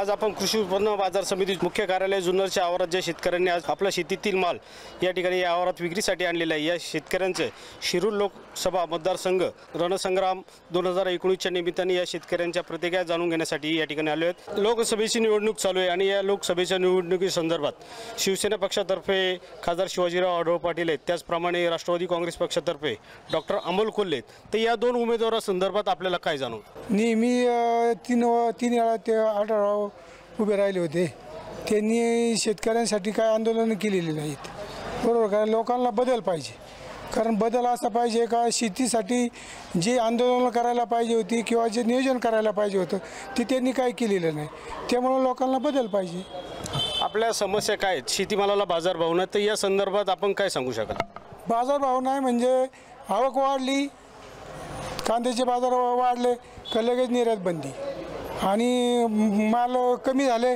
आज आपण कृषी उत्पन्न बाजार समिती मुख्य कार्यालय जुन्नरच्या आवारात ज्या शेतकऱ्यांनी आज आपला शेतीतील माल या ठिकाणी या आवारात विक्रीसाठी आणलेला आहे, या शेतकऱ्यांचे शिरूर लोकसभा मतदारसंघ रणसंग्राम 2019च्या निमित्ताने या शेतकऱ्यांच्या प्रतिक्रिया जाणून घेण्यासाठी या ठिकाणी आले आहेत। लोकसभेची निवडणूक चालू आहे आणि या लोकसभेच्या निवडणुकीसंदर्भात शिवसेना पक्षातर्फे खासदार शिवाजीराव आढळराव पाटील आहेत, त्याचप्रमाणे राष्ट्रवादी काँग्रेस पक्षातर्फे डॉक्टर अमोल कोल्हे आहेत। तर या दोन उमेदवारांसंदर्भात आपल्याला काय जाणवतं? नेहमी तीन वेळा ते आढळराव उभे राहिले होते, त्यांनी शेतकऱ्यांसाठी काय आंदोलन केलेली नाहीत, बरोबर का? लोकांना बदल पाहिजे, कारण बदल असा पाहिजे का शेतीसाठी जे आंदोलन करायला पाहिजे होती किंवा जे नियोजन करायला पाहिजे होतं ते त्यांनी काय केलेलं नाही, त्यामुळे लोकांना बदल पाहिजे। आपल्या समस्या काय आहेत? शेतीमालाला बाजारभाव नाही, तर या संदर्भात आपण काय सांगू शकाल? बाजारभाव नाही म्हणजे आवक वाढली, कांद्याचे बाजार वाढले का लगेच निर्यात बंदी, आणि माल कमी झाले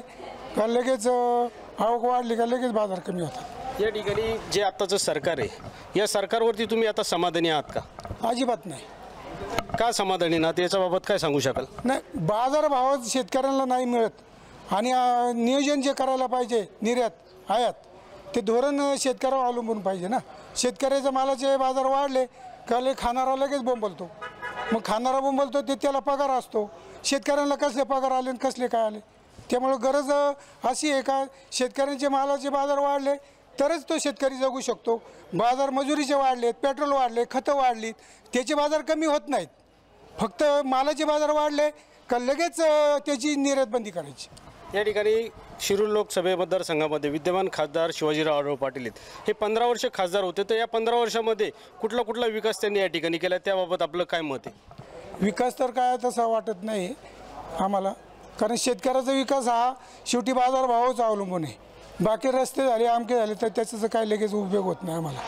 का लगेच आवक वाढली का लगेच बाजार कमी होतात। या ठिकाणी जे आत्ताचं सरकार आहे, या सरकारवरती तुम्ही आता समाधानी आहात का? अजिबात नाही। का समाधानी नाहीत याच्याबाबत काय सांगू शकाल? नाही, बाजारभावात शेतकऱ्यांना नाही मिळत आणि नियोजन जे करायला पाहिजे निर्यात आयात ते धोरण शेतकऱ्यावर अवलंबून पाहिजे ना। शेतकऱ्याच्या मालाचे बाजार वाढले का खाणारा लगेच बोंबलतो, मग खाणारा बोंबलतो ते त्याला पगार असतो, शेतकऱ्यांना कसले पगार आले आणि कसले काय आले, त्यामुळे गरज अशी आहे का शेतकऱ्यांचे मालाचे बाजार वाढले तरच तो शेतकरी जगू शकतो। बाजार मजुरीचे वाढलेत, पेट्रोल वाढले, खतं वाढलीत, त्याचे बाजार कमी होत नाहीत, फक्त मालाचे बाजार वाढले का लगेच त्याची निर्यात बंदी करायची। या ठिकाणी शिरूर लोकसभा मतदारसंघामध्ये विद्यमान खासदार शिवाजीराव आढळराव पाटील आहेत, हे 15 वर्ष खासदार होते, तर या 15 वर्षामध्ये कुठला विकास त्यांनी या ठिकाणी केला, त्याबाबत आपलं काय मत आहे? विकास तर काय तसा वाटत नाही आम्हाला, कारण शेतकऱ्याचा विकास हा शेवटी बाजारभावाच अवलंबून आहे, बाकी रस्ते झाले आमके झाले तर त्याचा काय लगेच उपयोग होत नाही आम्हाला।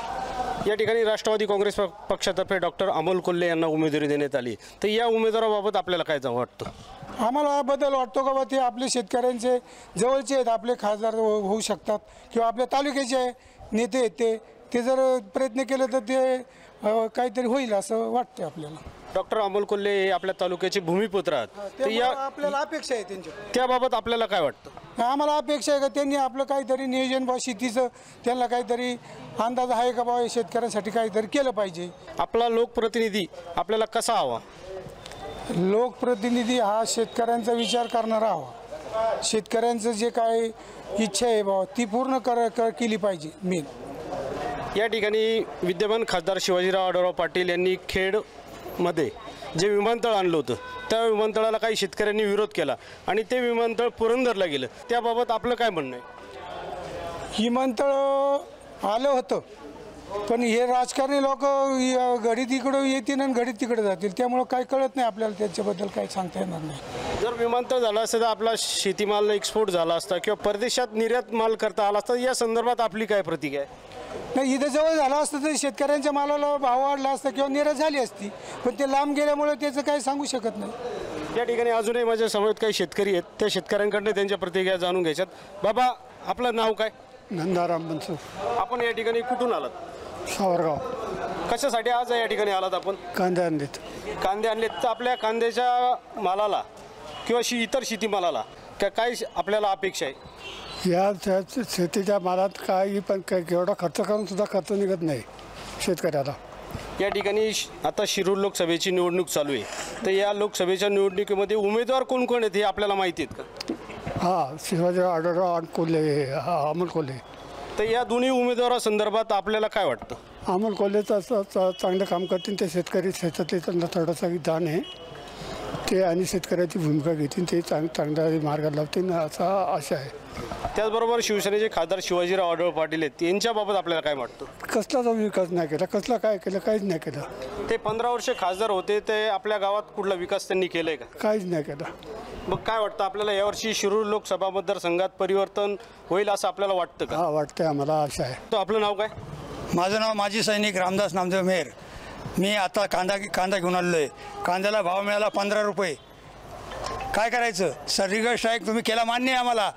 या ठिकाणी राष्ट्रवादी काँग्रेस पक्षातर्फे डॉक्टर अमोल कोल्हे यांना उमेदवारी देण्यात आली, तर या उमेदवाराबाबत आपल्याला काय वाटतं? आम्हाला बदल वाटतो का बा ते आपले शेतकऱ्यांचे जवळचे आहेत, आपले खासदार होऊ शकतात किंवा आपल्या तालुक्याचे नेते आहेत, ते जर प्रयत्न केले तर ते काहीतरी होईल असं वाटतं आपल्याला। डॉक्टर अमोल कोल्हे हे आपल्या तालुक्याचे भूमिपुत्र आहेत, तर या आपल्याला अपेक्षा आहे त्यांच्या, त्याबाबत आपल्याला काय वाटतं? आम्हाला अपेक्षा आहे का त्यांनी आपलं काहीतरी नियोजन बा शेतीचं त्यांना काहीतरी अंदाज आहे का बा शेतकऱ्यांसाठी काहीतरी केलं पाहिजे। आपला लोकप्रतिनिधी आपल्याला कसा हवा? लोकप्रतिनिधी हा शेतकऱ्यांचा विचार करणारा हवा, शेतकऱ्यांचं जे काय इच्छा आहे बा ती पूर्ण केली पाहिजे मेन। या ठिकाणी विद्यमान खासदार शिवाजीराव आढळराव पाटील यांनी खेडमध्ये जे विमानतळ आणलं होतं, त्या विमानतळाला काही शेतकऱ्यांनी विरोध केला आणि ते विमानतळ पुरंदरला गेलं, त्याबाबत आपलं काय म्हणणं आहे? विमानतळ आलं होतं पण हे राजकारणी लोक घडीत इकडं येतील आणि घडीत तिकडे जातील, त्यामुळं काय कळत नाही आपल्याला, त्याच्याबद्दल काही सांगता येणार नाही। जर विमानतळ झालं असतं तर आपला शेतीमाल एक्सपोर्ट झाला असता किंवा परदेशात निर्यात माल करता आला असता, या संदर्भात आपली काय प्रतिक्रिया आहे? नाही, इथं जवळ झालं असतं तर शेतकऱ्यांच्या मालाला भाव वाढला असता किंवा निर्यात झाली असती, पण ते लांब गेल्यामुळे त्याचं काही सांगू शकत नाही। या ठिकाणी अजूनही माझ्या समोर काही शेतकरी आहेत, त्या शेतकऱ्यांकडनं त्यांच्या प्रतिक्रिया जाणून घ्यायच्यात। बाबा, आपलं नाव काय? नंदाराम बनसो। आपण या ठिकाणी कुठून आलात? सावरगाव। कशासाठी आज या ठिकाणी आलात आपण? कांदे आणलेत। कांदे आणलेत, तर आपल्या कांद्याच्या मालाला किंवा इतर शेतीमालाला काय आपल्याला अपेक्षा आहे? या शेतीच्या मालात काही पण एवढा खर्च करून सुद्धा खर्च निघत नाही शेतकऱ्याला। या ठिकाणी आता शिरूर लोकसभेची निवडणूक चालू आहे, तर या लोकसभेच्या निवडणुकीमध्ये उमेदवार कोण कोण आहेत हे आपल्याला माहिती आहेत का? हां, शिवाजीराव आढळराव आणि कोल्हे, अमोल कोल्हे। तर या दोन्ही उमेदवारासंदर्भात आपल्याला काय वाटतं? अमोल कोल्हेचं असं चांगलं काम करतील, ते शेतकरी शेतातले त्यांना थोडंसं जाण आहे ते, आणि शेतकऱ्याची भूमिका घेतील ते, चांगला मार्ग लावतील असा आशा आहे। त्याचबरोबर शिवसेनेचे खासदार शिवाजीराव आढळराव पाटील आहेत, यांच्याबाबत आपल्याला काय वाटतं? कसलाच विकास नाही केला, कसला काय केलं, काहीच नाही केलं। ते 15 वर्ष खासदार होते, ते आपल्या गावात कुठला विकास त्यांनी केलाय का? काहीच नाही केलं। मग काय वाटतं आपल्याला यावर्षी शिरूर लोकसभा मतदारसंघात परिवर्तन होईल असं आपल्याला वाटतं का? हां, वाटतंय आम्हाला, आशा आहे। तर आपलं नाव काय? माझं नाव माजी सैनिक रामदास नामदेव मेहर। मी आता कांदा घेऊन आलेलो आहे, कांद्याला भाव मिळाला 15 रुपये। काय करायचं? सर्जिकल स्ट्राईक तुम्ही केला, मान्य आहे आम्हाला,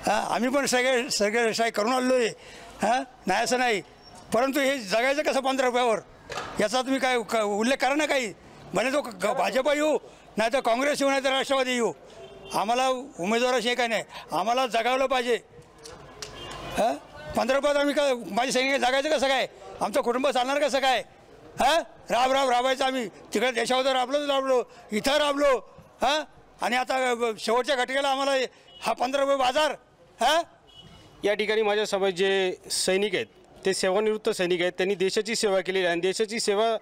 आम्ही पण सगळे स्ट्राईक करून आलेलो आहे, नाही असं नाही, परंतु हे जगायचं कसं 15 रुपयावर, याचा तुम्ही काय उल्लेख करा ना काही, भले तो भाजप येऊ, नाही तर काँग्रेस येऊ, नाही तर राष्ट्रवादी येऊ, आम्हाला उमेदवाराशी काय नाही, आम्हाला जगावलं पाहिजे. 15 रुपयात आम्ही काय माझी सैनिक जगायचं कसं काय, आमचं कुटुंब चालणार कसं काय? राबायचं आम्ही तिकडे देशावर राबलो इथं राबलो आणि आता शेवटच्या घटकेला आम्हाला हा 15 रुपये बाजार. या ठिकाणी माझ्यासमोर जे सैनिक आहेत ते सेवानिवृत्त सैनिक आहेत. त्यांनी देशाची सेवा केलेली आहे आणि देशाची सेवा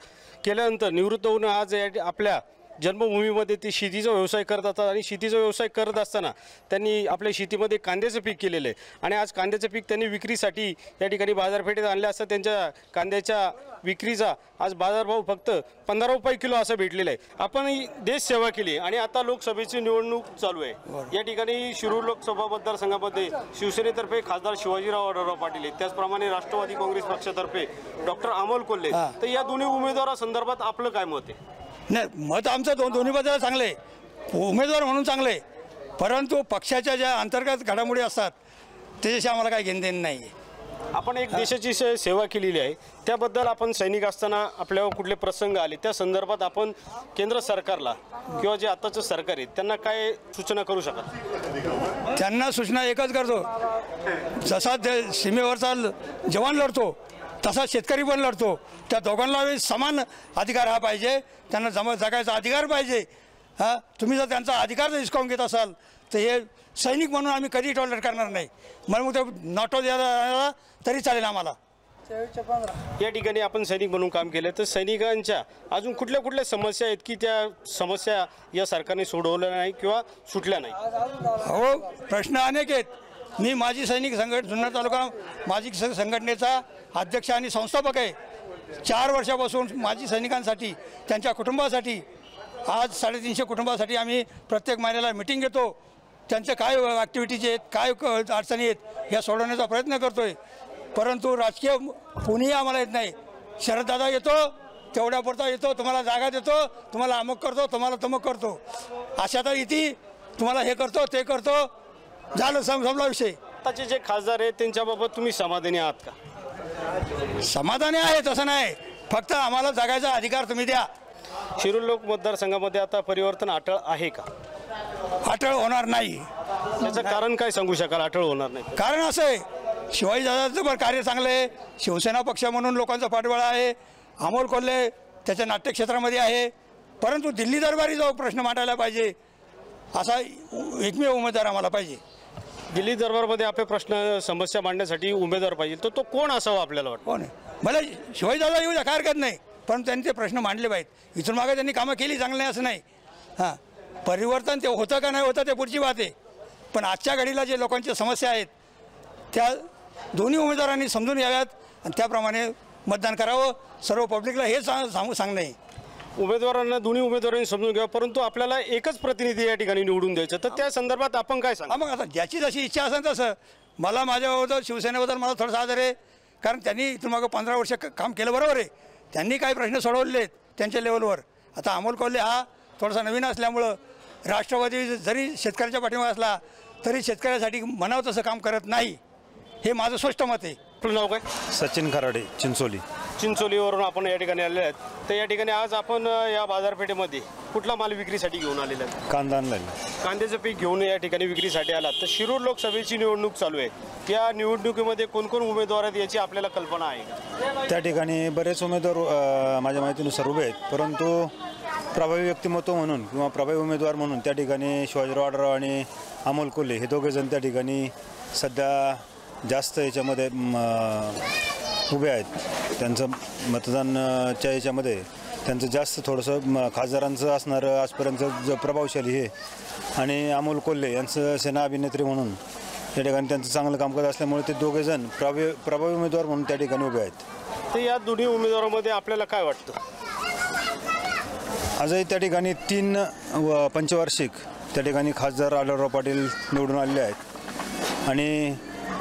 केल्यानंतर निवृत्त होऊन आज आपल्या जन्मभूमीमध्ये ते शेतीचा व्यवसाय करत असतात आणि शेतीचा व्यवसाय करत असताना त्यांनी आपल्या शेतीमध्ये कांद्याचं पीक केलेलं आहे आणि आज कांद्याचं पीक त्यांनी विक्रीसाठी या ठिकाणी बाजारपेठेत आणलं असता. त्यांच्या कांद्याच्या विक्रीचा आज बाजारभाव फक्त 15 रुपये किलो असं भेटलेलं आहे. आपण ही देश सेवा केली आणि आता लोकसभेची निवडणूक चालू आहे. या ठिकाणी शिरूर लोकसभा मतदारसंघामध्ये शिवसेनेतर्फे खासदार शिवाजीराव आढळराव पाटील आहेत, त्याचप्रमाणे राष्ट्रवादी काँग्रेस पक्षातर्फे डॉक्टर अमोल कोल्हे. तर या दोन्ही उमेदवारासंदर्भात आपलं काय मत आहे? नाही, मत आमचं दोन्ही बद्दल चांगले, उमेदवार म्हणून चांगले, परंतु पक्षाच्या ज्या अंतर्गत घडामोडी असतात त्याच्याशी आम्हाला काही घेणदेण नाही आहे. आपण एक देशाची सेवा केलेली आहे, त्याबद्दल आपण सैनिक असताना आपल्यावर कुठले प्रसंग आले त्या संदर्भात आपण केंद्र सरकारला किंवा जे आताचं सरकार आहे त्यांना काय सूचना करू शकाल? त्यांना सूचना एकच करतो, जसा सीमेवरचा जवान लढतो तसा शेतकरी पण लढतो, त्या दोघांना समान अधिकार हा पाहिजे, त्यांना जगायचा अधिकार पाहिजे. तुम्ही जर त्यांचा अधिकार जर हिसकावून घेत असाल तर हे सैनिक म्हणून आम्ही कधी टॉलरेट करणार नाही. मग ते नॉटो द्यायला तरी चालेल आम्हाला. या ठिकाणी आपण सैनिक म्हणून काम केलं तर सैनिकांच्या अजून कुठल्या कुठल्या समस्या आहेत की त्या समस्या या सरकारने सोडवल्या नाही किंवा सुटल्या नाही? हो, प्रश्न अनेक आहेत. मी माजी सैनिक जुन्नर तालुका माजी संघटनेचा अध्यक्ष आणि संस्थापक आहे. 4 वर्षापासून माजी सैनिकांसाठी त्यांच्या कुटुंबासाठी आज 350 कुटुंबासाठी आम्ही प्रत्येक महिन्याला मिटिंग घेतो. त्यांचे काय ॲक्टिव्हिटीज आहेत, काय अडचणी आहेत या सोडवण्याचा प्रयत्न करतो आहे. परंतु राजकीय कोणीही आम्हाला येत नाही. शरददादा येतो तेवढ्यापुरता येतो, तुम्हाला जागा देतो, तुम्हाला अमुक करतो, तुम्हाला तमुक करतो, अशा तर इथे तुम्हाला हे करतो ते करतो, झालं संपला विषय. आताचे जे खासदार आहेत त्यांच्याबाबत तुम्ही समाधानी आहात का? समाधानी आहे तसं नाही, फक्त आम्हाला जगायचा अधिकार तुम्ही द्या. शिरूर लोक मतदारसंघामध्ये आता परिवर्तन अटळ आहे का? अटळ होणार नाही. त्याचं कारण काय सांगू शकाल अटळ होणार नाही? कारण असं आहे, शिवाजीदादाचं पण कार्य चांगलं आहे, शिवसेना पक्ष म्हणून लोकांचा पाठबळा आहे, अमोल कोल्हे त्याच्या नाट्यक्षेत्रामध्ये आहे, परंतु दिल्ली दरबारी जो प्रश्न मांडायला पाहिजे असा एकमेव उमेदवार आम्हाला पाहिजे. दिल्ली दरबारमध्ये आपले प्रश्न समस्या मांडण्यासाठी उमेदवार पाहिजे, तर तो कोण असावा आपल्याला वाटतं? हो नाही, मला शिवाजीदादा येऊ द्या, काय हरकत नाही, पण त्यांनी ते प्रश्न मांडले पाहिजेत. इथून मागे त्यांनी कामं केली चांगलं नाही असं नाही. परिवर्तन ते होतं का नाही होतं ते पुढची बात आहे, पण आजच्या घडीला जे लोकांच्या समस्या आहेत त्या दोन्ही उमेदवारांनी समजून घ्याव्यात आणि त्याप्रमाणे मतदान करावं. सर्व पब्लिकला हे सांगणं आहे. उमेदवारांना दोन्ही उमेदवारांनी समजून घ्यावं, परंतु आपल्याला एकच प्रतिनिधी या ठिकाणी निवडून द्यायचं, तर त्या संदर्भात आपण काय सांगा? मग आता ज्याची जशी इच्छा असेल तसं. मला माझ्याबद्दल शिवसेनेबद्दल मला थोडासा आदर आहे, कारण त्यांनी इथून मागं 15 वर्ष काम केलं, बरोबर आहे. त्यांनी काही प्रश्न सोडवले आहेत त्यांच्या लेवलवर. आता अमोल कोल्हे हा थोडासा नवीन असल्यामुळं राष्ट्रवादी जरी शेतकऱ्याच्या पाठीमागे असला तरी शेतकऱ्यासाठी म्हणावं तसं काम करत नाही, हे माझं स्पष्ट मत आहे. आपलं नाव काय? सचिन खराडे, चिंचोलीवरून आपण या ठिकाणी आलेले आहेत. तर या ठिकाणी आज आपण या बाजारपेठेमध्ये कुठला माल विक्रीसाठी घेऊन आलेला आहे? कांदा आणला. कांद्याचं पीक घेऊन या ठिकाणी विक्रीसाठी आला. तर शिरूर लोकसभेची निवडणूक चालू आहे, या निवडणुकीमध्ये कोणकोण उमेदवार आहेत याची आपल्याला कल्पना आहे का? त्या ठिकाणी बरेच उमेदवार माझ्या माहितीनुसार उभे आहेत, परंतु प्रभावी व्यक्तिमत्व म्हणून किंवा प्रभावी उमेदवार म्हणून त्या ठिकाणी शिवाजीराव आढळराव आणि अमोल कोल्हे हे दोघेजण त्या ठिकाणी सध्या जास्त याच्यामध्ये उभे आहेत. त्यांचं मतदानच्या याच्यामध्ये त्यांचं जास्त थोडंसं खासदारांचं असणारं आजपर्यंत प्रभावशाली हे, आणि अमोल कोल्हे यांचं सेना अभिनेत्री म्हणून या ठिकाणी त्यांचं चांगलं काम करत असल्यामुळे ते दोघेजण प्रभावी उमेदवार म्हणून त्या ठिकाणी उभे आहेत. तर या दोन्ही उमेदवारांमध्ये आपल्याला काय वाटतं? आजही त्या ठिकाणी 3 पंचवार्षिक त्या ठिकाणी खासदार आढळराव पाटील निवडून आलेले आहेत आणि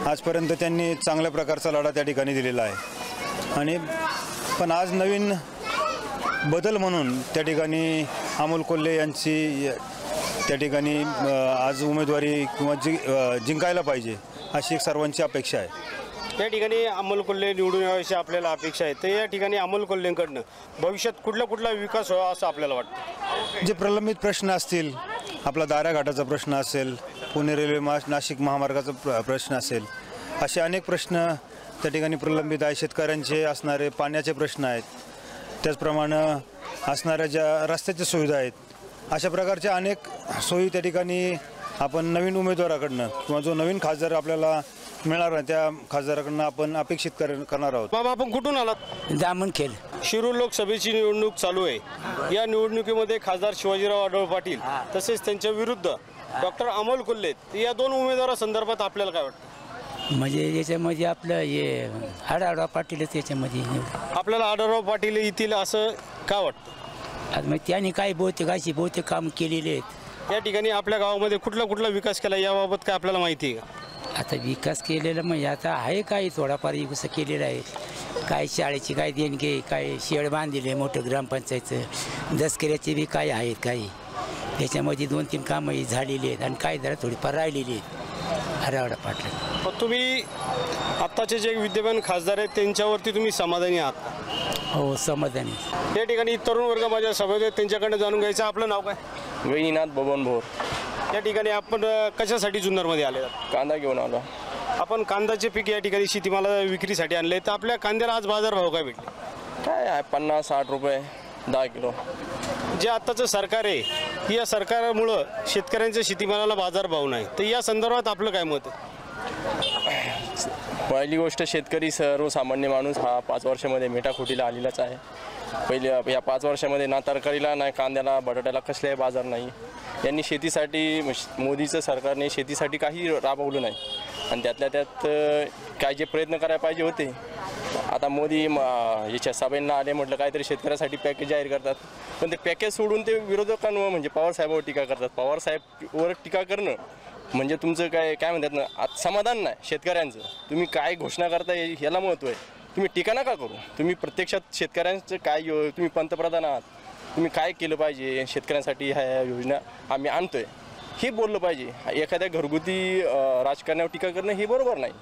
आजपर्यंत त्यांनी चांगल्या प्रकारचा लढा त्या ठिकाणी दिलेला आहे. आणि पण आज नवीन बदल म्हणून त्या ठिकाणी अमोल कोल्हे यांची त्या ठिकाणी आज उमेदवारी किंवा जिंकायला पाहिजे अशी एक सर्वांची अपेक्षा आहे. या ठिकाणी अमोल कोल्हे निवडून यावी आपल्याला अपेक्षा आहे. तर या ठिकाणी अमोल कोल्हेंकडनं भविष्यात कुठला विकास व्हावा असं आपल्याला वाटतं? जे प्रलंबित प्रश्न असतील आपला दाऱ्याघाटाचा प्रश्न असेल, पुणे रेल्वे नाशिक महामार्गाचा प्रश्न असेल, असे अनेक प्रश्न त्या ठिकाणी प्रलंबित आहे. शेतकऱ्यांचे असणारे पाण्याचे प्रश्न आहेत, त्याचप्रमाणे असणाऱ्या ज्या रस्त्याच्या सुविधा आहेत, अशा प्रकारच्या अनेक सोयी त्या ठिकाणी आपण नवीन उमेदवाराकडनं किंवा जो नवीन खासदार आपल्याला मिळणार आहे त्या खासदाराकडनं आपण अपेक्षित करणार आहोत. बाबा, आपण कुठून आलात? जामनखेड. शिरूर लोकसभेची निवडणूक चालू आहे. या निवडणुकीमध्ये खासदार शिवाजीराव आढळराव पाटील तसेच त्यांच्या विरुद्ध डॉक्टर अमोल कोल्हे, या दोन उमेदवारांसंदर्भात आपल्याला काय वाटतं? म्हणजे याच्यामध्ये आपलं हे आढळराव पाटीलच याच्यामध्ये आपल्याला आढळराव पाटील येतील असं का वाटतं? आता मग त्यांनी काही बहुतेक काम केलेले आहेत. या ठिकाणी आपल्या गावामध्ये कुठला विकास केला याबाबत काय आपल्याला माहिती आहे का? आता विकास केलेला म्हणजे आता आहे काही थोडाफार विकास केलेला आहे. काय शाळेची काय देणगी, काय शेड बांधलेले मोठं ग्रामपंचायतचं, दसकऱ्याचे बी काय आहेत काही. त्याच्यामध्ये 2-3 कामं झालेली आहेत आणि काही जरा थोडीफार राहिलेली आहेत आढळराव पाटील. पण तुम्ही आत्ताचे जे विद्यमान खासदार आहेत त्यांच्यावरती तुम्ही समाधानी आहात? हो, समाधानी. या ठिकाणी तरुण वर्ग माझ्या सभेत आहेत, त्यांच्याकडे जाणून घ्यायचं. आपलं नाव काय? वैनीनाथ बबन भोर. या ठिकाणी आपण कशासाठी जुन्नरमध्ये आले? कांदा घेऊन आलो. आपण कांद्याचे पीक या ठिकाणी शेतीमाला विक्रीसाठी आणले, तर आपल्या कांद्याला आज बाजारभाव काय भेटले? काय आहे 50-60 रुपये 10 किलो. जे आत्ताचं सरकार आहे, या सरकारमुळं शेतकऱ्यांच्या शेतीमालाला बाजारभाव नाही, तर या संदर्भात आपलं काय मत आहे? पहिली गोष्ट, शेतकरी सर्वसामान्य माणूस हा 5 वर्षामध्ये मेटाखुटीला आलेलाच आहे. पहिले या 5 वर्षामध्ये ना तरकारीला ना कांद्याला बटाट्याला कसलाही बाजार नाही. यांनी शेतीसाठी, मोदीचं सरकारने शेतीसाठी काही राबवलं नाही आणि त्यातल्या त्यात काय जे प्रयत्न करायला पाहिजे होते. आता मोदी याच्या सभेंना आले, म्हटलं काहीतरी शेतकऱ्यासाठी पॅकेज जाहीर करतात, पण ते पॅकेज सोडून ते विरोधकांवर म्हणजे पवारसाहेबांवर टीका करतात. पवारसाहेबवर टीका करणं म्हणजे तुमचं काय म्हणतात ना, आज समाधान नाही शेतकऱ्यांचं. तुम्ही काय घोषणा करता याला महत्त्व आहे. तुम्ही टीका नका करू. तुम्ही प्रत्यक्षात शेतकऱ्यांचं काय तुम्ही पंतप्रधान आहात, तुम्ही काय केलं पाहिजे शेतकऱ्यांसाठी, ह्या योजना आम्ही आणतोय हे बोललं पाहिजे. एखाद्या घरगुती राजकारणावर टीका करणं हे बरोबर नाही.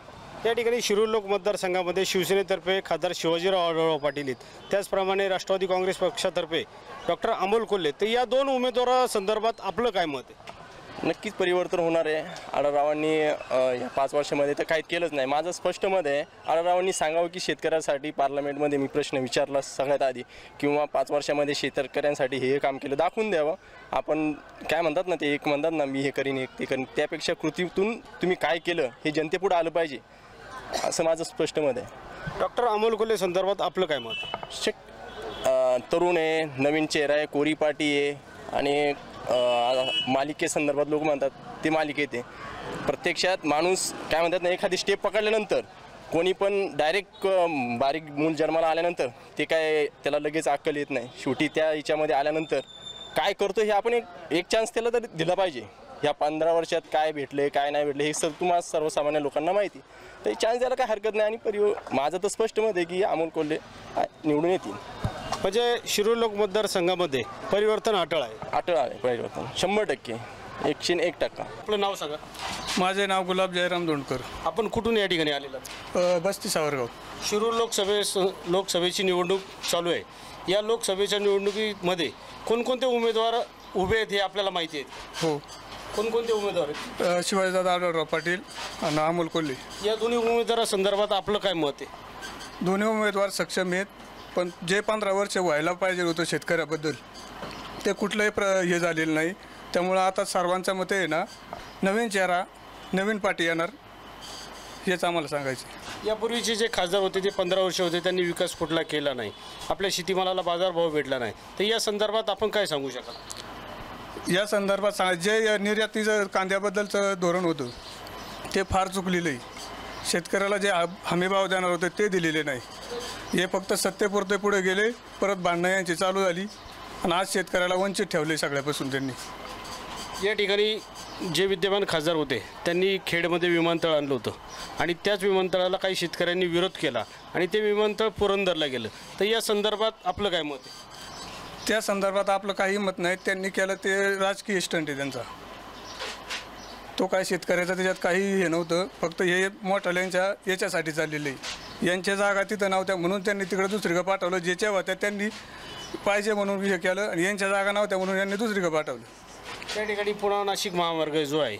या ठिकाणी शिरूर लोक मतदारसंघामध्ये शिवसेनेतर्फे खासदार शिवाजीराव आढळराव पाटील आहेत, त्याचप्रमाणे राष्ट्रवादी काँग्रेस पक्षातर्फे डॉक्टर अमोल कोल्हे. तर या दोन उमेदवारांसंदर्भात आपलं काय मत आहे? नक्कीच परिवर्तन होणार आहे. आढळरावांनी या 5 वर्षामध्ये तर काहीच केलंच नाही. माझं स्पष्ट मत आहे, आढळरावांनी सांगावं की शेतकऱ्यांसाठी पार्लमेंटमध्ये मी प्रश्न विचारला सगळ्यात आधी, किंवा 5 वर्षामध्ये शेतकऱ्यांसाठी हे काम केलं दाखवून द्यावं. आपण काय म्हणतात ना, ते एक म्हणतात ना, मी हे करीन एक ते करीन, त्यापेक्षा कृतीतून तुम्ही काय केलं हे जनतेपुढे आलं पाहिजे, असं माझं स्पष्ट मत आहे. डॉक्टर अमोल कोल्हे संदर्भात आपलं काय मत? तरुण आहे, नवीन चेहरा आहे, कोरी पाटी आहे आणि मालिकेसंदर्भात लोक म्हणतात ते मालिकेत आहे. प्रत्यक्षात माणूस काय म्हणतात ना, एखादी स्टेप पकडल्यानंतर कोणी पण डायरेक्ट बारीक मूल जन्माला आल्यानंतर ते काय त्याला लगेच अक्कल येत नाही. शेवटी त्या याच्यामध्ये आल्यानंतर काय करतो हे आपण एक चान्स त्याला तरी दिला पाहिजे. ह्या 15 वर्षात काय भेटले काय नाही भेटले हे तुम्हाला सर्वसामान्य लोकांना माहिती, तर चान्स द्यायला काय हरकत नाही. आणि माझं तर स्पष्ट मत आहे की अमोल कोल्हे निवडून येतील. म्हणजे शिरूर लोक मतदारसंघामध्ये परिवर्तन अटळ आहे? अटळ आहे परिवर्तन 100%, 101%. आपलं नाव सांगा. माझे नाव गुलाब जयराम दोंडकर. आपण कुठून या ठिकाणी आलेला? बस्ती सावरगाव. शिरूर लोकसभेची निवडणूक चालू आहे. या लोकसभेच्या निवडणुकीमध्ये कोणकोणते उमेदवार उभे आहेत हे आपल्याला माहिती आहे? हो. कोणकोणते उमेदवार आहेत? शिवाजीदादा आढळराव पाटील आणि अमोल कोल्हे. या दोन्ही उमेदवारांसंदर्भात आपलं काय मत आहे? दोन्ही उमेदवार सक्षम आहेत, पण जे 15 वर्ष व्हायला पाहिजे होतं शेतकऱ्याबद्दल ते कुठलंही हे झालेलं नाही. त्यामुळं आता सर्वांचं मत आहे ना, नवीन चेहरा, नवीन पार्टी येणार हेच आम्हाला सांगायचं. यापूर्वीचे जे खासदार होते ते 15 वर्ष होते, त्यांनी विकास कुठला केला नाही, आपल्या शेतीमालाला बाजारभाव भेटला नाही, तर या संदर्भात आपण काय सांगू शकाल? या संदर्भात जे निर्यातीचं कांद्याबद्दलचं धोरण होतं ते फार चुकलेलं आहे. शेतकऱ्याला जे हमीभाव देणार होते ते दिलेले नाही. हे फक्त सत्तेपुरते पुढे गेले, परत भांडणं यांची चालू झाली आणि आज शेतकऱ्याला वंचित ठेवले सगळ्यापासून त्यांनी. या ठिकाणी जे विद्यमान खासदार होते त्यांनी खेडमध्ये विमानतळ आणलं होतं आणि त्याच विमानतळाला काही शेतकऱ्यांनी विरोध केला आणि ते विमानतळ पुरंदरला गेलं, तर या संदर्भात आपलं काय मत आहे? त्या संदर्भात आपलं काही मत नाही. त्यांनी केलं ते राजकीय स्टंट आहे त्यांचा. तो काय शेतकऱ्याचा त्याच्यात काही हे नव्हतं. फक्त हे मोठाल्यांच्या याच्यासाठी चाललेलं आहे. यांच्या जागा तिथं नव्हत्या म्हणून त्यांनी तिकडं दुसरीकडे पाठवलं. ज्याच्या होत्या त्यांनी पाहिजे म्हणून हे केलं आणि यांच्या जागा नव्हत्या म्हणून यांनी दुसरीकडे पाठवलं. त्या ठिकाणी पुणे नाशिक महामार्ग जो आहे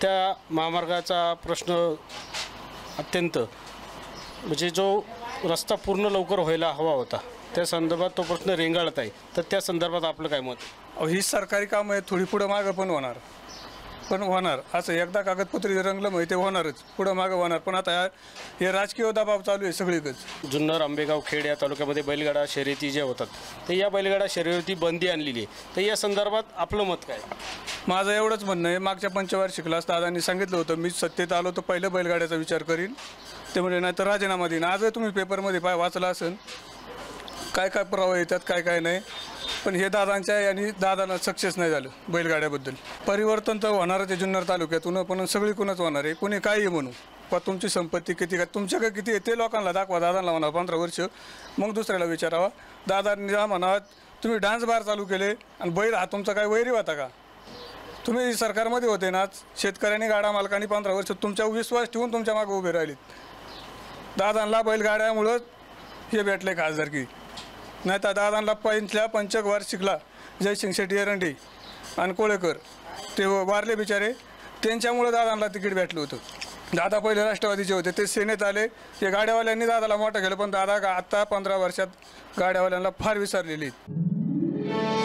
त्या महामार्गाचा प्रश्न अत्यंत म्हणजे जो रस्ता पूर्ण लवकर व्हायला हवा होता त्या संदर्भात तो प्रश्न रेंगाळत आहे. तर त्या संदर्भात आपलं काय मत? ही सरकारी कामं आहे, थोडी पुढं मागं पण होणार असं एकदा कागदपत्री रंगलं म्हणजे ते होणारच, पुढं मागं होणार. पण आता हे राजकीय दबाव चालू आहे सगळीकडे. जुन्नर, आंबेगाव, खेड या तालुक्यामध्ये बैलगाडा शर्यती ज्या होतात तर या बैलगाडा शर्यती बंदी आणलेली आहे. तर या संदर्भात आपलं मत काय? माझं एवढंच म्हणणं आहे, मागच्या पंचवार्षिकला दादांनी सांगितलं होतं मी सत्तेत आलो तर पहिलं बैलगाड्याचा विचार करीन, ते म्हणजे नाही तर राजीनामा देईन. आजही तुम्ही पेपरमध्ये वाचलं असेल काय काय पुरावा येतात काय नाही. पण हे दादांच्या आणि दादांना सक्सेस नाही झालं बैलगाड्याबद्दल. परिवर्तन तर होणारच आहे जुन्नर तालुक्यातून, पण सगळीकडूनच होणार आहे. कोणी काही म्हणू पण तुमची संपत्ती किती काय तुमच्याकडे किती आहे ते लोकांना दाखवा. दादांना म्हणा 15 वर्ष, मग दुसऱ्याला विचारावा. दादांनी म्हणा तुम्ही डान्स बार चालू केले आणि बैल हा तुमचा काय वैरी होता का? तुम्ही सरकारमध्ये होते ना, शेतकऱ्यांनी गाडा मालकांनी 15 वर्ष तुमच्यावर विश्वास ठेवून तुमच्या मागे उभे राहिलेत. दादांना बैलगाड्यामुळं हे भेटले खासदारकी, नाही तर दादांना पहिल्या पंचवार्षिकला जयसिंग शेट्टी एरंडे आणि कोळेकर ते वारले बिचारे, त्यांच्यामुळं दादांना तिकीट भेटलं होतं. दादा पहिले राष्ट्रवादीचे होते, ते सेनेत आले. हे गाड्यावाल्यांनी दादाला मोठं केलं, पण दादा आत्ता 15 वर्षात गाड्यावाल्यांना फार विसरलेली आहेत.